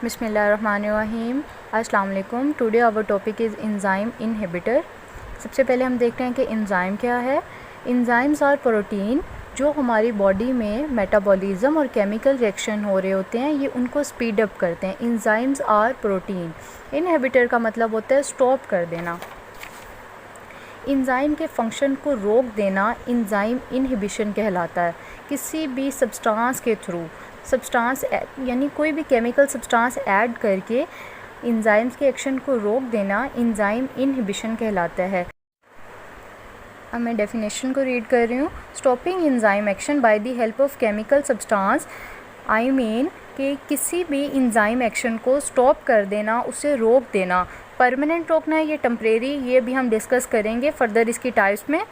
बिस्मिल्लाहिर्रहमानिर्रहीम। अस्सलाम वालेकुम। Today our topic is enzyme inhibitor. सबसे पहले हम देखते हैं कि एंजाइम क्या है। एंजाइम्स आर प्रोटीन जो हमारी बॉडी में मेटाबॉलिज्म और केमिकल रिएक्शन हो रहे होते हैं, ये उनको स्पीड अप करते हैं। Enzymes are protein. इनहिबिटर का मतलब होता है स्टॉप कर देना। एंजाइम के फंक्शन को रोक देना एंजाइम इनहिबिशन कहलाता है। किसी भी सब्सटेंस के थ्रू सब्सटेंस यानी कोई भी केमिकल सब्सटेंस ऐड करके एंजाइम्स के एक्शन को रोक देना एंजाइम इनहिबिशन कहलाता है। अब मैं डेफिनेशन को रीड कर रही हूँ। Stopping enzyme action by the help of chemical substance, I mean कि किसी भी एंजाइम एक्शन को स्टॉप कर देना, उसे रोक देना। परमानेंट रोकना है, ये टेम्परेरी, ये भी हम डिस्कस करेंगे फर्दर इसकी टाइप्स में।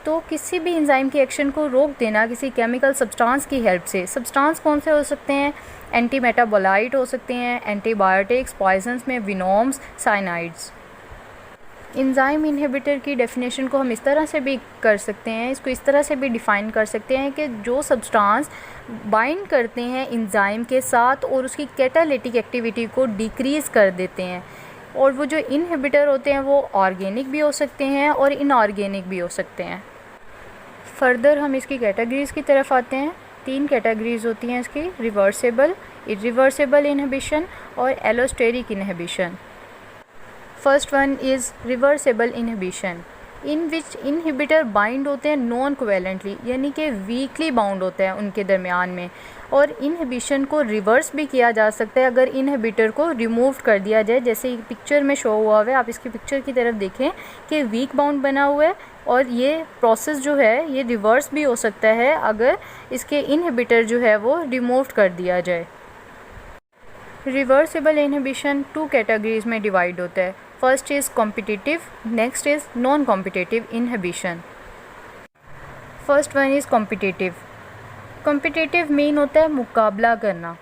तो किसी भी एंजाइम के एक्शन को रोक देना किसी केमिकल सब्सटेंस की हेल्प से। सब्सटेंस कौन से हो सकते हैं? एंटी मेटाबोलाइट हो सकते हैं, एंटीबायोटिक्स, पॉइजन्स में विनोम्स, साइनाइड्स। एंजाइम इनहिबिटर की डेफिनेशन को हम इस तरह से भी कर सकते हैं, इसको इस तरह से भी डिफ़ाइन कर सकते हैं कि जो सब्सटेंस बाइंड करते हैं एंजाइम के साथ और उसकी कैटालिटिक एक्टिविटी को डिक्रीज़ कर देते हैं। और वो जो इनहिबिटर होते हैं वो ऑर्गेनिक भी हो सकते हैं और इनऑर्गेनिक भी हो सकते हैं। फर्दर हम इसकी कैटेगरीज़ की तरफ आते हैं। 3 कैटेगरीज़ होती हैं इसकी: रिवर्सिबल, इरिवर्सिबल इनहिबिशन और allosteric inhibition. First one is reversible inhibition, in which inhibitor bind होते हैं नॉन कोवेलेंटली, यानी कि वीकली बाउंड होता है उनके दरमियान में। और इनहिबिशन को रिवर्स भी किया जा सकता है अगर इनहिबिटर को रिमूव कर दिया जाए, जैसे पिक्चर में शो हुआ है। आप इसकी पिक्चर की तरफ देखें कि वीक बाउंड बना हुआ है, और ये प्रोसेस जो है ये रिवर्स भी हो सकता है अगर इसके इनहिबिटर जो है वो रिमूव कर दिया जाए। रिवर्सिबल इनहिबिशन 2 कैटेगरीज में डिवाइड होता है। First is competitive, next is non competitive inhibition. First one is competitive. Competitive mean होता है मुकाबला करना।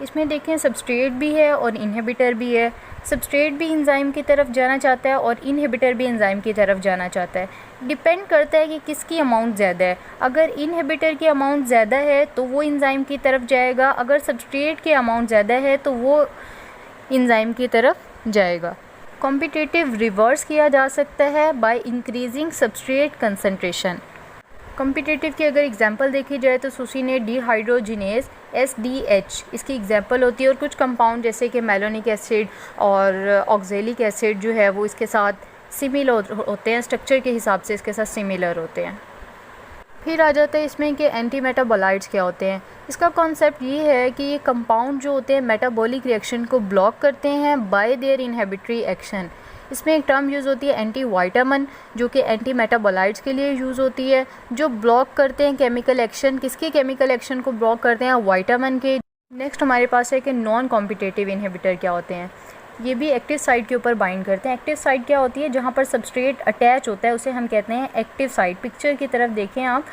इसमें देखें सबस्ट्रेट भी है और इनहिबिटर भी है। सबस्ट्रेट भी एंजाइम की तरफ जाना चाहता है और इनहिबिटर भी एंजाइम की तरफ जाना चाहता है। डिपेंड करता है कि किसकी अमाउंट ज़्यादा है। अगर इनहिबिटर की अमाउंट ज़्यादा है तो वो एंजाइम की तरफ जाएगा, अगर सबस्ट्रेट की अमाउंट ज़्यादा है तो वो एंजाइम की तरफ जाएगा। कॉम्पिटिटिव रिवर्स किया जा सकता है by increasing substrate concentration. Competitive की अगर एग्जांपल देखी जाए तो सुसिनेट डिहाइड्रोजिनेज SDH इसकी एग्जांपल होती है, और कुछ कंपाउंड जैसे कि मेलोनिक एसिड और ऑक्जेलिक एसिड जो है वो इसके साथ सिमिलर होते हैं, स्ट्रक्चर के हिसाब से इसके साथ सिमिलर होते हैं। फिर आ जाता है इसमें कि एंटी मेटाबोलाइट्स क्या होते हैं। इसका कॉन्सेप्ट ये है कि ये कंपाउंड जो होते हैं मेटाबॉलिक रिएक्शन को ब्लॉक करते हैं बाय देयर इनहिबिटरी एक्शन। इसमें एक टर्म यूज़ होती है एंटी वाइटामिन, जो कि एंटी मेटाबोलाइट्स के लिए यूज़ होती है, जो ब्लॉक करते हैं केमिकल एक्शन। किसके केमिकल एक्शन को ब्लॉक करते हैं? वाइटामिन के। नेक्स्ट हमारे पास है कि नॉन कॉम्पिटिटिव इनहिबिटर क्या होते हैं। ये भी एक्टिव साइट के ऊपर बाइंड करते हैं। एक्टिव साइट क्या होती है? जहाँ पर सबस्ट्रेट अटैच होता है उसे हम कहते हैं एक्टिव साइट। पिक्चर की तरफ देखें आप,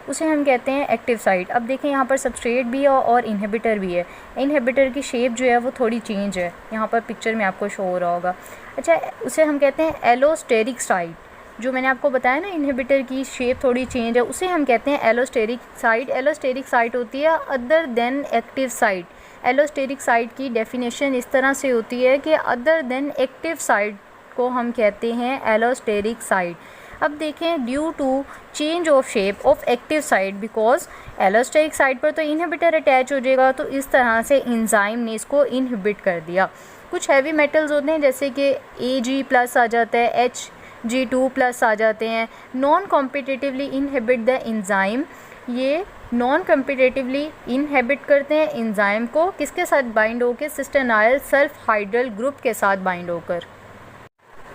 उसे हम कहते हैं एक्टिव साइट। अब देखें यहाँ पर सबस्ट्रेट भी है और इनहिबिटर भी है। इनहिबिटर की शेप जो है वो थोड़ी चेंज है, यहाँ पर पिक्चर में आपको शो हो रहा होगा। अच्छा, उसे हम कहते हैं एलोस्टेरिक साइट। जो मैंने आपको बताया ना इनहिबिटर की शेप थोड़ी चेंज है, उसे हम कहते हैं एलोस्टेरिक साइट। एलोस्टेरिक साइट होती है other than active site. Allosteric site की डेफिनेशन इस तरह से होती है कि अदर देन एक्टिव साइट को हम कहते हैं एलोस्टेरिक साइट। अब देखें, due to change of shape of active site, because allosteric site पर तो इनहिबिटर अटैच हो जाएगा, तो इस तरह से एंजाइम ने इसको इनहिबिट कर दिया। कुछ हैवी मेटल्स होते हैं जैसे कि Ag+ आ जाता है, Hg2+ आ जाते हैं। Non competitively inhibit the enzyme, ये नॉन कॉम्पिटिटिवली इनहिबिट करते हैं एंजाइम को। किसके साथ बाइंड होकर? सिस्टेनाइल सल्फ हाइड्रल ग्रुप के साथ बाइंड होकर।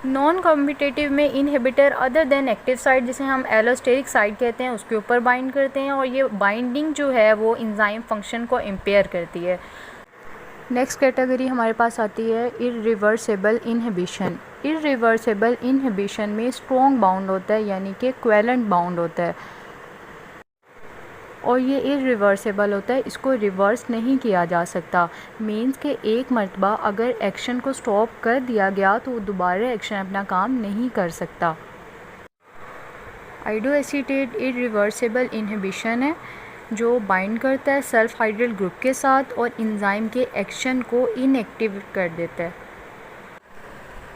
नॉन कॉम्पिटिटिव में inhibitor other than active site, जिसे हम एलोस्टेरिक साइट कहते हैं, उसके ऊपर बाइंड करते हैं, और ये बाइंडिंग जो है वो एंजाइम फंक्शन को इम्पेयर करती है। नेक्स्ट कैटेगरी हमारे पास आती है इरिवर्सिबल इनहिबिशन। इरिवर्सिबल इनहिबिशन में स्ट्रॉन्ग बाउंड होता है, यानी कि कोवेलेंट बाउंड होता है, और ये इरिवर्सिबल होता है, इसको रिवर्स नहीं किया जा सकता। मीन्स के एक मरतबा अगर एक्शन को स्टॉप कर दिया गया तो दोबारा एक्शन अपना काम नहीं कर सकता। आइडोएसीटेट इरिवर्सिबल इनहिबिशन है। जो बाइंड करता है सेल्फ हाइड्रल ग्रुप के साथ और एंजाइम के एक्शन को इनएक्टिव कर देता है।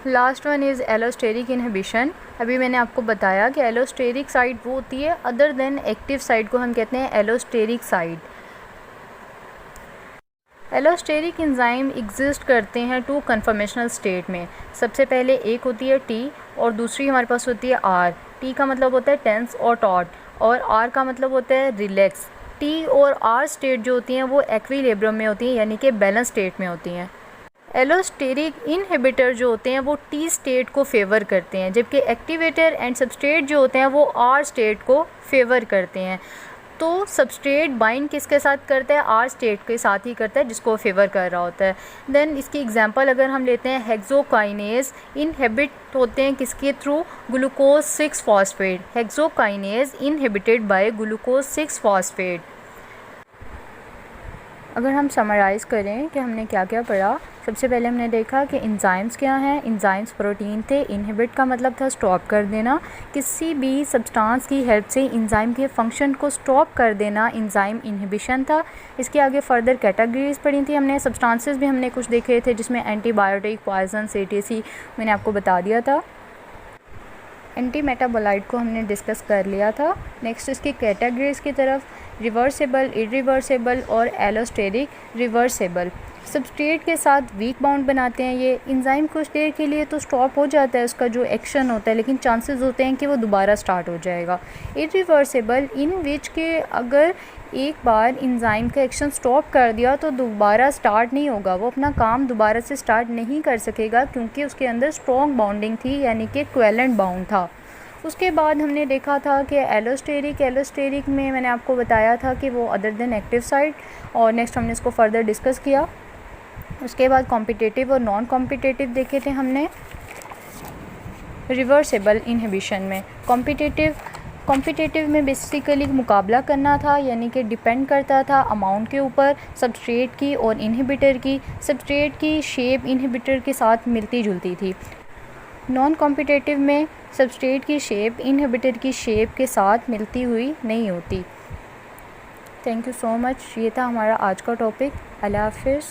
Last one is allosteric inhibition. अभी मैंने आपको बताया कि एलोस्टेरिक साइड वो होती है अदर देन एक्टिव साइड को हम कहते हैं allosteric side. Allosteric enzyme exist करते हैं टू कन्फर्मेशनल स्टेट में। सबसे पहले एक होती है टी और दूसरी हमारे पास होती है आर। टी का मतलब होता है टेंस और टॉट और आर का मतलब होता है रिलैक्स। टी और आर स्टेट जो होती हैं वो एक्विलिब्रियम में होती हैं, यानी कि बैलेंस स्टेट में होती हैं। एलोस्टेरिक इनहिबिटर जो होते हैं वो टी स्टेट को फेवर करते हैं, जबकि एक्टिवेटर एंड सबस्ट्रेट जो होते हैं वो आर स्टेट को फेवर करते हैं। तो सबस्ट्रेट बाइंड किसके साथ करता है? आर स्टेट के साथ ही करता है जिसको फेवर कर रहा होता है। देन इसकी एग्जांपल अगर हम लेते हैं, हेक्सोकाइनेज इनहिबिट होते हैं किसके through? Glucose 6 phosphate. Hexokinase inhibited by glucose 6 phosphate. अगर हम समराइज़ करें कि हमने क्या क्या पढ़ा, सबसे पहले हमने देखा कि एंजाइम्स क्या हैं। एंजाइम्स प्रोटीन थे। इनहिबिट का मतलब था स्टॉप कर देना, किसी भी सब्सटेंस की हेल्प से एंजाइम के फंक्शन को स्टॉप कर देना एंजाइम इनहिबिशन था। इसके आगे फर्दर कैटेगरीज पढ़ी थी हमने। सब्सटेंसेस भी हमने कुछ देखे थे जिसमें एंटीबायोटिक, पॉइजन, एटीसी मैंने आपको बता दिया था। एंटी मेटाबोलाइट को हमने डिस्कस कर लिया था। नेक्स्ट इसकी कैटेगरीज की तरफ, रिवर्सेबल, इरिवर्सेबल और एलोस्टेरिक रिवर्सेबल। सबस्ट्रेट के साथ वीक बाउंड बनाते हैं ये। एंजाइम कुछ देर के लिए तो स्टॉप हो जाता है उसका जो एक्शन होता है, लेकिन चांसेस होते हैं कि वो दोबारा स्टार्ट हो जाएगा। इरिवर्सेबल, इन विच के अगर एक बार एंजाइम का एक्शन स्टॉप कर दिया तो दोबारा स्टार्ट नहीं होगा, वो अपना काम दोबारा से स्टार्ट नहीं कर सकेगा क्योंकि उसके अंदर स्ट्रॉन्ग बाउंडिंग थी, यानी कि कोवेलेंट बाउंड था। उसके बाद हमने देखा था कि एलोस्टेरिक में मैंने आपको बताया था कि वो अदर देन एक्टिव साइड, और नेक्स्ट हमने इसको फर्दर डिस्कस किया। उसके बाद कॉम्पिटिटिव और नॉन कॉम्पिटिटिव देखे थे हमने। रिवर्सेबल इनहिबिशन में कॉम्पिटिटिव में बेसिकली मुकाबला करना था, यानी कि डिपेंड करता था अमाउंट के ऊपर सबस्ट्रेट की और इनहिबिटर की। सबस्ट्रेट की शेप इनहिबिटर के साथ मिलती जुलती थी। नॉन कॉम्पिटिटिव में सबस्ट्रेट की शेप इनहिबिटर की शेप के साथ मिलती हुई नहीं होती। Thank you so much. ये था हमारा आज का टॉपिक। अल्लाह हाफिज़।